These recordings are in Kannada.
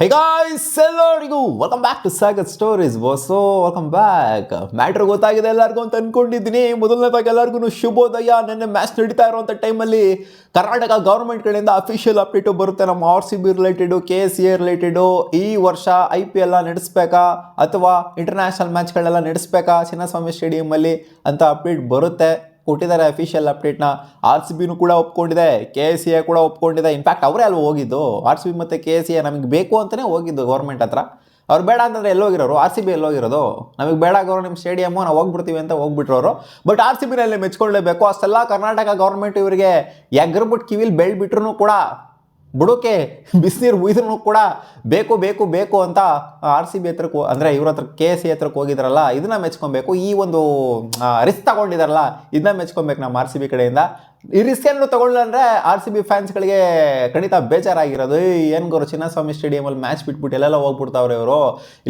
ಹೇ ಗಾಯ್ಸ್ ಎಲ್ಲರಿಗೂ welcome back to Sagar stories ಬಸ್ಸೋ ವೆಲ್ಕಮ್ ಬ್ಯಾಕ್. ಮ್ಯಾಟ್ರ್ ಗೊತ್ತಾಗಿದೆ ಎಲ್ಲರಿಗೂ ಅಂತ ಅನ್ಕೊಂಡಿದ್ದೀನಿ. ಮೊದಲನೇದಾಗಿ ಎಲ್ಲರಿಗೂ ಶುಭೋದಯ. ನೆನ್ನೆ ಮ್ಯಾಚ್ ನಡೀತಾ ಇರುವಂಥ ಟೈಮಲ್ಲಿ ಕರ್ನಾಟಕ ಗೌರ್ಮೆಂಟ್ ಕಡೆಯಿಂದ ಅಫಿಷಿಯಲ್ ಅಪ್ಡೇಟು ಬರುತ್ತೆ. ನಮ್ಮ RCB ರಿಲೇಟೆಡು, KCA ರಿಲೇಟೆಡು, ಈ ವರ್ಷ IPL ನಡೆಸಬೇಕಾ ಅಥವಾ ಇಂಟರ್ನ್ಯಾಷನಲ್ ಮ್ಯಾಚ್ಗಳೆಲ್ಲ ನಡೆಸಬೇಕಾ ಚಿನ್ನಸ್ವಾಮಿ ಸ್ಟೇಡಿಯಮಲ್ಲಿ ಅಂತ ಅಪ್ಡೇಟ್ ಬರುತ್ತೆ. ಕೊಟ್ಟಿದ್ದಾರೆ ಅಫಿಷಿಯಲ್ ಅಪ್ಡೇಟ್ನ. RCBನೂ ಕೂಡ ಒಪ್ಕೊಂಡಿದೆ, KCA ಕೂಡ ಒಪ್ಕೊಂಡಿದೆ. ಇನ್ಫ್ಯಾಕ್ಟ್ ಅವರೇ ಅಲ್ಲಿ ಹೋಗಿದ್ದು. RCB ಮತ್ತು KCA ನಮಗೆ ಬೇಕು ಅಂತಲೇ ಹೋಗಿದ್ದು ಗೌರ್ಮೆಂಟ್ ಹತ್ರ. ಅವ್ರು ಬೇಡ ಅಂತಂದರೆ ಎಲ್ಲೋಗಿರೋರು, RCB ಎಲ್ಲೋಗಿರೋದು. ನಮಗೆ ಬೇಡ ನಿಮ್ಮ ಸ್ಟೇಡಿಯಮ್ಮು, ನಾವು ಹೋಗ್ಬಿಡ್ತೀವಿ ಅಂತ ಹೋಗ್ಬಿಟ್ರೋರು. ಬಟ್ RCBನಲ್ಲಿ ಮೆಚ್ಕೊಳ್ಳೇಬೇಕು. ಅಷ್ಟೆಲ್ಲ ಕರ್ನಾಟಕ ಗೌರ್ಮೆಂಟ್ ಇವರಿಗೆ ಎಗ್ರಬಿಟ್ಟು ಕಿವಿಲಿ ಬೆಳ್ಬಿಟ್ರು ಕೂಡ, ಬುಡೋಕೆ ಬಿಸಿನೀರು ಉಯ್ದ್ರೂ ಕೂಡ ಬೇಕು ಬೇಕು ಬೇಕು ಅಂತ RCB ಹತ್ರಕ್ಕೆ ಅಂದರೆ ಇವ್ರ ಹತ್ರ KCA ಹತ್ರಕ್ಕೆ ಹೋಗಿದ್ರಲ್ಲ, ಇದನ್ನ ಮೆಚ್ಕೊಬೇಕು. ಈ ಒಂದು ರಿಸ್ಕ್ ತಗೊಂಡಿದಾರಲ್ಲ, ಇದನ್ನ ಮೆಚ್ಕೊಬೇಕು ನಮ್ಮ RCB ಕಡೆಯಿಂದ. ಈ ರಿಸ್ಕ್ ಏನಾದ್ರು ತಗೊಳ್ಳಿಲ್ಲ ಅಂದರೆ RCB ಫ್ಯಾನ್ಸ್ಗಳಿಗೆ ಖಂಡಿತ ಬೇಜಾರಾಗಿರೋದು. ಏನು ಗುರು, ಚಿನ್ನಸ್ವಾಮಿ ಸ್ಟೇಡಿಯಮಲ್ಲಿ ಮ್ಯಾಚ್ ಬಿಟ್ಬಿಟ್ಟು ಎಲ್ಲೆಲ್ಲ ಹೋಗ್ಬಿಡ್ತಾವ್ರೆ ಇವರು,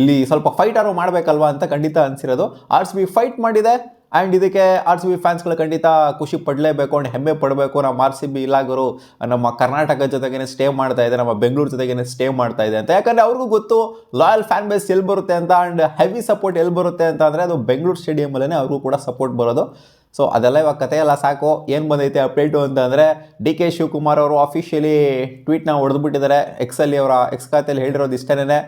ಇಲ್ಲಿ ಸ್ವಲ್ಪ ಫೈಟರು ಮಾಡಬೇಕಲ್ವಾ ಅಂತ ಖಂಡಿತ ಅನಿಸಿರೋದು. RCB ಫೈಟ್ ಮಾಡಿದೆ. ಆ್ಯಂಡ್ ಇದಕ್ಕೆ RCB ಫ್ಯಾನ್ಸ್ಗಳು ಖಂಡಿತ ಖುಷಿ ಪಡಲೇಬೇಕು ಆ್ಯಂಡ್ ಹೆಮ್ಮೆ ಪಡಬೇಕು. ನಮ್ಮ RCB ಇಲ್ಲ ಗುರು, ನಮ್ಮ ಕರ್ನಾಟಕ ಜೊತೆಗೇ ಸ್ಟೇ ಮಾಡ್ತಾ ಇದೆ, ನಮ್ಮ ಬೆಂಗಳೂರು ಜೊತೆಗೇ ಸ್ಟೇ ಮಾಡ್ತಾ ಇದೆ ಅಂತ. ಯಾಕಂದರೆ ಅವ್ರಿಗೂ ಗೊತ್ತು ಲಾಯಲ್ ಫ್ಯಾನ್ ಬೇಸ್ ಎಲ್ಲಿ ಬರುತ್ತೆ ಅಂತ, ಆ್ಯಂಡ್ ಹೆವಿ ಸಪೋರ್ಟ್ ಎಲ್ಲಿ ಬರುತ್ತೆ ಅಂತ ಅಂದರೆ ಅದು ಬೆಂಗಳೂರು ಸ್ಟೇಡಿಯಮಲ್ಲೇ ಅವ್ರಿಗೂ ಕೂಡ ಸಪೋರ್ಟ್ ಬರೋದು. ಸೊ ಅದೆಲ್ಲ ಇವಾಗ ಕಥೆಯೆಲ್ಲ ಸಾಕು. ಏನು ಬಂದೈತೆ ಅಪ್ಡೇಟು ಅಂತಂದರೆ, DK ಶಿವಕುಮಾರ್ ಅವರು ಅಫಿಷಿಯಲಿ ಟ್ವೀಟ್ನ ಹೊಡೆದ್ಬಿಟ್ಟಿದ್ದಾರೆ. ಎಕ್ಸಲ್ಲಿ ಅವರ ಎಕ್ಸ್ ಖಾತೆಯಲ್ಲಿ ಹೇಳಿರೋದು ಇಷ್ಟೇನೆ.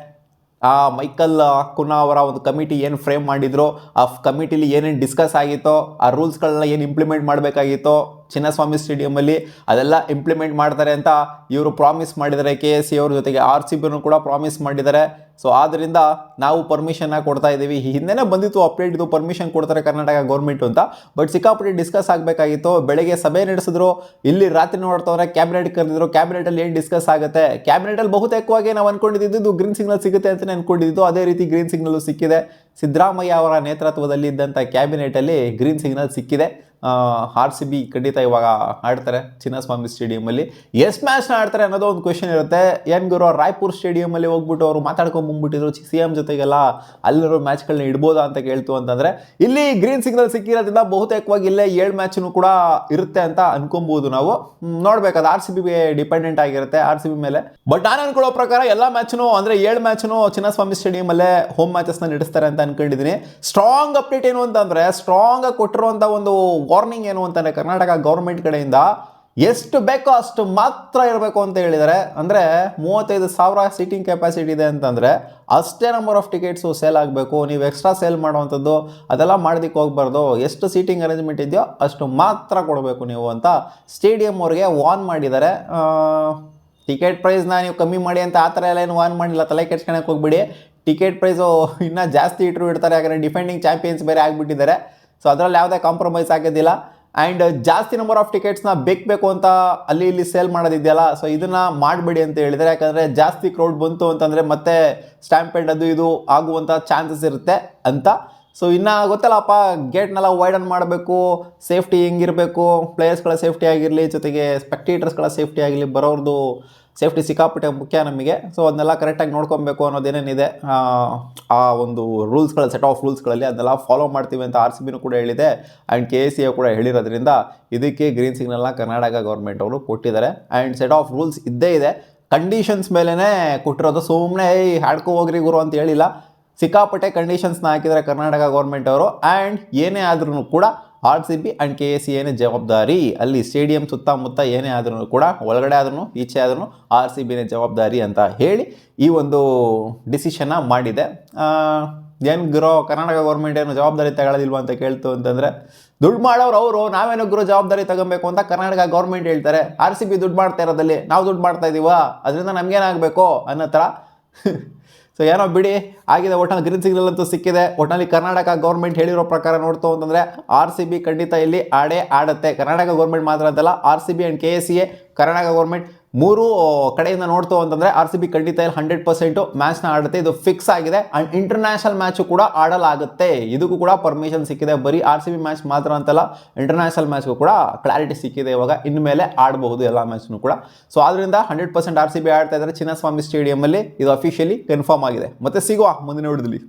ಮೈಕಲ್ ಕುನಾ ಅವರ ಒಂದು ಕಮಿಟಿ ಏನು ಫ್ರೇಮ್ ಮಾಡಿದ್ರು, ಆ ಕಮಿಟಿಲಿ ಏನೇನು ಡಿಸ್ಕಸ್ ಆಗಿತ್ತೋ, ಆ ರೂಲ್ಸ್ಗಳನ್ನ ಏನು ಇಂಪ್ಲಿಮೆಂಟ್ ಮಾಡಬೇಕಾಗಿತ್ತೋ ಚಿನ್ನಸ್ವಾಮಿ ಸ್ಟೇಡಿಯಮಲ್ಲಿ, ಅದೆಲ್ಲ ಇಂಪ್ಲಿಮೆಂಟ್ ಮಾಡ್ತಾರೆ ಅಂತ ಇವರು ಪ್ರಾಮಿಸ್ ಮಾಡಿದ್ದಾರೆ. KCA ಅವ್ರ ಜೊತೆಗೆ RCBನೂ ಕೂಡ ಪ್ರಾಮಿಸ್ ಮಾಡಿದ್ದಾರೆ. ಸೊ ಆದ್ದರಿಂದ ನಾವು ಪರ್ಮಿಷನ್ನ ಕೊಡ್ತಾ ಇದ್ದೀವಿ. ಹಿಂದೆನೇ ಬಂದಿತ್ತು ಅಪ್ಡೇಟ್, ಇದು ಪರ್ಮಿಷನ್ ಕೊಡ್ತಾರೆ ಕರ್ನಾಟಕ ಗೌರ್ಮೆಂಟು ಅಂತ. ಬಟ್ ಸಿಕ್ಕಾಪಟ್ಟೆ ಡಿಸ್ಕಸ್ ಆಗಬೇಕಾಗಿತ್ತು. ಬೆಳಗ್ಗೆ ಸಭೆ ನಡೆಸಿದ್ರು, ಇಲ್ಲಿ ರಾತ್ರಿ ನೋಡ್ತವ್ರೆ ಕ್ಯಾಬಿನೆಟ್ ಕರೆದಿದ್ರು. ಕ್ಯಾಬಿನೆಟಲ್ಲಿ ಏನು ಡಿಸ್ಕಸ್ ಆಗುತ್ತೆ, ಕ್ಯಾಬಿನೆಟಲ್ಲಿ ಬಹುತೇಕವಾಗಿ ನಾವು ಅಂದ್ಕೊಂಡಿದ್ದು ಗ್ರೀನ್ ಸಿಗ್ನಲ್ ಸಿಗುತ್ತೆ ಅಂತಲೇ ಅಂದ್ಕೊಂಡಿದ್ದು. ಅದೇ ರೀತಿ ಗ್ರೀನ್ ಸಿಗ್ನಲ್ಲು ಸಿಕ್ಕಿದೆ. ಸಿದ್ದರಾಮಯ್ಯ ಅವರ ನೇತೃತ್ವದಲ್ಲಿ ಇದ್ದಂಥ ಕ್ಯಾಬಿನೆಟಲ್ಲಿ ಗ್ರೀನ್ ಸಿಗ್ನಲ್ ಸಿಕ್ಕಿದೆ. RCB ಖಂಡಿತ ಇವಾಗ ಆಡ್ತಾರೆ ಚಿನ್ನಸ್ವಾಮಿ ಸ್ಟೇಡಿಯಮಲ್ಲಿ. ಎಷ್ಟು ಮ್ಯಾಚ್ನ ಆಡ್ತಾರೆ ಅನ್ನೋದು ಒಂದು ಕ್ವೆಶನ್ ಇರುತ್ತೆ. ಏನು ಗುರು, ರಾಯ್ಪುರ್ ಸ್ಟೇಡಿಯಮಲ್ಲಿ ಹೋಗ್ಬಿಟ್ಟು ಅವರು ಮಾತಾಡ್ಕೊಂಡ್ಬಂದ್ಬಿಟ್ಟಿದ್ರು CM ಜೊತೆಗೆಲ್ಲ, ಅಲ್ಲಿರೋ ಮ್ಯಾಚ್ಗಳನ್ನ ಇಡ್ಬೋದಾ ಅಂತ ಕೇಳ್ತು ಅಂತಂದರೆ, ಇಲ್ಲಿ ಗ್ರೀನ್ ಸಿಗ್ನಲ್ ಸಿಕ್ಕಿರೋದ್ರಿಂದ ಬಹುತೇಕವಾಗಿ ಇಲ್ಲೇ 7 ಮ್ಯಾಚ್ನು ಕೂಡ ಇರುತ್ತೆ ಅಂತ ಅನ್ಕೊಬೋದು ನಾವು. ನೋಡ್ಬೇಕು, ಅದು RCBಗೆ ಡಿಪೆಂಡೆಂಟ್ ಆಗಿರುತ್ತೆ, RCB ಮೇಲೆ. ಬಟ್ ನಾನು ಅನ್ಕೊಳ್ಳೋ ಪ್ರಕಾರ ಎಲ್ಲ ಮ್ಯಾಚ್ನು ಅಂದರೆ 7 ಮ್ಯಾಚ್ನು ಚಿನ್ನಸ್ವಾಮಿ ಸ್ಟೇಡಿಯಮಲ್ಲೇ ಹೋಮ್ ಮ್ಯಾಚಸ್ನ ನಡೆಸ್ತಾರೆ ಅಂತ ಅನ್ಕೊಂಡಿದ್ದೀನಿ. ಸ್ಟ್ರಾಂಗ್ ಅಪ್ಡೇಟ್ ಏನು ಅಂತಂದರೆ, ಸ್ಟ್ರಾಂಗ್ ಆಗಿ ಕೊಟ್ಟಿರುವಂಥ ಒಂದು ವಾರ್ನಿಂಗ್ ಏನು ಅಂತಾನೆ ಕರ್ನಾಟಕ ಗೌರ್ಮೆಂಟ್ ಕಡೆಯಿಂದ, ಎಷ್ಟು ಬೇಕೋ ಅಷ್ಟು ಮಾತ್ರ ಇರಬೇಕು ಅಂತ ಹೇಳಿದ್ದಾರೆ. ಅಂದರೆ 35,000 ಸೀಟಿಂಗ್ ಕೆಪಾಸಿಟಿ ಇದೆ ಅಂತಂದರೆ ಅಷ್ಟೇ ನಂಬರ್ ಆಫ್ ಟಿಕೆಟ್ಸು ಸೇಲ್ ಆಗಬೇಕು. ನೀವು ಎಕ್ಸ್ಟ್ರಾ ಸೇಲ್ ಮಾಡುವಂಥದ್ದು ಅದೆಲ್ಲ ಮಾಡೋದಕ್ಕೆ ಹೋಗ್ಬಾರ್ದು. ಎಷ್ಟು ಸೀಟಿಂಗ್ ಅರೇಂಜ್ಮೆಂಟ್ ಇದೆಯೋ ಅಷ್ಟು ಮಾತ್ರ ಕೊಡಬೇಕು ನೀವು ಅಂತ ಸ್ಟೇಡಿಯಂ ಅವ್ರಿಗೆ ವಾರ್ನ್ ಮಾಡಿದ್ದಾರೆ. ಟಿಕೆಟ್ ಪ್ರೈಸ್ನ ನೀವು ಕಮ್ಮಿ ಮಾಡಿ ಅಂತ ಆ ಥರ ಎಲ್ಲ ಏನು ವಾರ್ನ್ ಮಾಡಿಲ್ಲ, ತಲೆ ಕೆಡ್ಸ್ಕೊಳಕ್ಕೆ ಹೋಗ್ಬಿಡಿ. ಟಿಕೆಟ್ ಪ್ರೈಸು ಇನ್ನೂ ಜಾಸ್ತಿ ಇಡ್ತಾರೆ, ಯಾಕಂದರೆ ಡಿಫೆಂಡಿಂಗ್ ಚಾಂಪಿಯನ್ಸ್ ಬೇರೆ ಆಗಿಬಿಟ್ಟಿದ್ದಾರೆ. ಸೊ ಅದರಲ್ಲಿ ಯಾವುದೇ ಕಾಂಪ್ರಮೈಸ್ ಆಗೋದಿಲ್ಲ. ಆ್ಯಂಡ್ ಜಾಸ್ತಿ ನಂಬರ್ ಆಫ್ ಟಿಕೆಟ್ಸ್ನ ಬೇಕು ಅಂತ ಅಲ್ಲಿ ಇಲ್ಲಿ ಸೇಲ್ ಮಾಡೋದಿದೆಯಲ್ಲ, ಸೊ ಇದನ್ನು ಮಾಡಬೇಡಿ ಅಂತ ಹೇಳಿದರೆ. ಯಾಕಂದರೆ ಜಾಸ್ತಿ ಕ್ರೌಡ್ ಬಂತು ಅಂತಂದರೆ ಮತ್ತೆ ಸ್ಟ್ಯಾಂಪೇಡ್ ಅದು ಇದು ಆಗುವಂಥ ಚಾನ್ಸಸ್ ಇರುತ್ತೆ ಅಂತ. ಸೊ ಇನ್ನು ಗೊತ್ತಲ್ಲಪ್ಪ, ಗೇಟ್ನೆಲ್ಲ ವೈಡನ್ ಮಾಡಬೇಕು, ಸೇಫ್ಟಿ ಹೆಂಗಿರಬೇಕು, ಪ್ಲೇಯರ್ಸ್ಗಳ ಸೇಫ್ಟಿ ಆಗಿರಲಿ, ಜೊತೆಗೆ ಸ್ಪೆಕ್ಟೇಟರ್ಸ್ಗಳ ಸೇಫ್ಟಿ ಆಗಿರಲಿ, ಬರೋರ್ದು ಸೇಫ್ಟಿ ಸಿಕ್ಕಾಪಟ್ಟೆ ಮುಖ್ಯ ನಮಗೆ. ಸೊ ಅದನ್ನೆಲ್ಲ ಕರೆಕ್ಟಾಗಿ ನೋಡ್ಕೊಬೇಕು ಅನ್ನೋದೇನೇನಿದೆ ಆ ಒಂದು ರೂಲ್ಸ್ಗಳ ಸೆಟ್ ಆಫ್ ರೂಲ್ಸ್ಗಳಲ್ಲಿ ಅದನ್ನೆಲ್ಲ ಫಾಲೋ ಮಾಡ್ತೀವಿ ಅಂತ RCBನೂ ಕೂಡ ಹೇಳಿದೆ. ಆ್ಯಂಡ್ KCA ಕೂಡ ಹೇಳಿರೋದ್ರಿಂದ ಇದಕ್ಕೆ ಗ್ರೀನ್ ಸಿಗ್ನಲ್ನ ಕರ್ನಾಟಕ ಗೌರ್ಮೆಂಟ್ ಅವರು ಕೊಟ್ಟಿದ್ದಾರೆ. ಆ್ಯಂಡ್ ಸೆಟ್ ಆಫ್ ರೂಲ್ಸ್ ಇದ್ದೇ ಇದೆ, ಕಂಡೀಷನ್ಸ್ ಮೇಲೇ ಕೊಟ್ಟಿರೋದು. ಸುಮ್ಮನೆ ಹಾಡ್ಕೊ ಹೋಗ್ರಿ ಗುರು ಅಂತ ಹೇಳಿಲ್ಲ, ಸಿಕ್ಕಾಪಟ್ಟೆ ಕಂಡೀಷನ್ಸ್ನ ಹಾಕಿದ್ದಾರೆ ಕರ್ನಾಟಕ ಗೌರ್ಮೆಂಟ್ ಅವರು. ಆ್ಯಂಡ್ ಏನೇ ಆದ್ರೂ ಕೂಡ RCB ಆ್ಯಂಡ್ KCA ಜವಾಬ್ದಾರಿ. ಅಲ್ಲಿ ಸ್ಟೇಡಿಯಂ ಸುತ್ತಮುತ್ತ ಏನೇ ಆದ್ರೂ ಕೂಡ, ಒಳಗಡೆ ಆದ್ರೂ ಈಚೆ ಆದ್ರೂ RCBನೇ ಜವಾಬ್ದಾರಿ ಅಂತ ಹೇಳಿ ಈ ಒಂದು ಡಿಸಿಷನ್ನ ಮಾಡಿದೆ. ಏನು ಗುರು, ಕರ್ನಾಟಕ ಗೌರ್ಮೆಂಟ್ ಏನು ಜವಾಬ್ದಾರಿ ತಗೊಳ್ಳೋದಿಲ್ವ ಅಂತ ಕೇಳ್ತು ಅಂತಂದರೆ, ದುಡ್ಡು ಮಾಡೋರು ಅವರು, ನಾವೇನೋ ಗುರು ಜವಾಬ್ದಾರಿ ತಗೊಬೇಕು ಅಂತ ಕರ್ನಾಟಕ ಗೌರ್ಮೆಂಟ್ ಹೇಳ್ತಾರೆ. RCB ದುಡ್ಡು ಮಾಡ್ತಾ ಇರೋದಲ್ಲಿ ನಾವು ದುಡ್ಡು ಮಾಡ್ತಾ ಇದ್ದೀವ, ಅದರಿಂದ ನಮಗೇನಾಗಬೇಕು ಅನ್ನೋ ಥರ. ಸೊ ಏನೋ ಬಿಡಿ, ಆಗಿದೆ. ಒಟ್ಟಿನಲ್ಲಿ ಗ್ರೀನ್ ಸಿಗ್ನಲ್ ಅಂತೂ ಸಿಕ್ಕಿದೆ. ಒಟ್ಟಿನಲ್ಲಿ ಕರ್ನಾಟಕ ಗೌರ್ಮೆಂಟ್ ಹೇಳಿರೋ ಪ್ರಕಾರ ನೋಡ್ತು ಅಂತಂದರೆ RCB ಖಂಡಿತ ಇಲ್ಲಿ ಆಡುತ್ತೆ. ಕರ್ನಾಟಕ ಗೌರ್ಮೆಂಟ್ ಮಾತ್ರ ಅಂತಲ್ಲ, RCB and KCA, Karnataka government ಮೂರು ಕಡೆಯಿಂದ ನೋಡ್ತು ಅಂತಂದರೆ RCB ಖಂಡಿತ ಇಲ್ಲಿ 100% ಮ್ಯಾಚ್ನ ಆಡುತ್ತೆ. ಇದು ಫಿಕ್ಸ್ ಆಗಿದೆ. ಆ್ಯಂಡ್ ಇಂಟರ್ನ್ಯಾಷನಲ್ ಮ್ಯಾಚು ಕೂಡ ಆಡಲಾಗುತ್ತೆ. ಇದಕ್ಕೂ ಕೂಡ ಪರ್ಮಿಷನ್ ಸಿಕ್ಕಿದೆ. ಬರೀ RCB ಮ್ಯಾಚ್ ಮಾತ್ರ ಅಂತಲ್ಲ, ಇಂಟರ್ನ್ಯಾಷನಲ್ ಮ್ಯಾಚ್ಗೂ ಕೂಡ ಕ್ಲಾರಿಟಿ ಸಿಕ್ಕಿದೆ. ಇವಾಗ ಇನ್ಮೇಲೆ ಆಡಬಹುದು ಎಲ್ಲ ಮ್ಯಾಚ್ನು ಕೂಡ. ಸೊ ಆದ್ದರಿಂದ 100% RCB ಆಡ್ತಾ ಇದ್ದಾರೆ ಚಿನ್ನಸ್ವಾಮಿ ಸ್ಟೇಡಿಯಮಲ್ಲಿ. ಇದು ಅಫಿಷಿಯಲಿ ಕನ್ಫರ್ಮ್ ಆಗಿದೆ. ಮತ್ತೆ ಸಿಗುವ ಮುಂದಿನ ವಿಡಿಯೋದಲ್ಲಿ.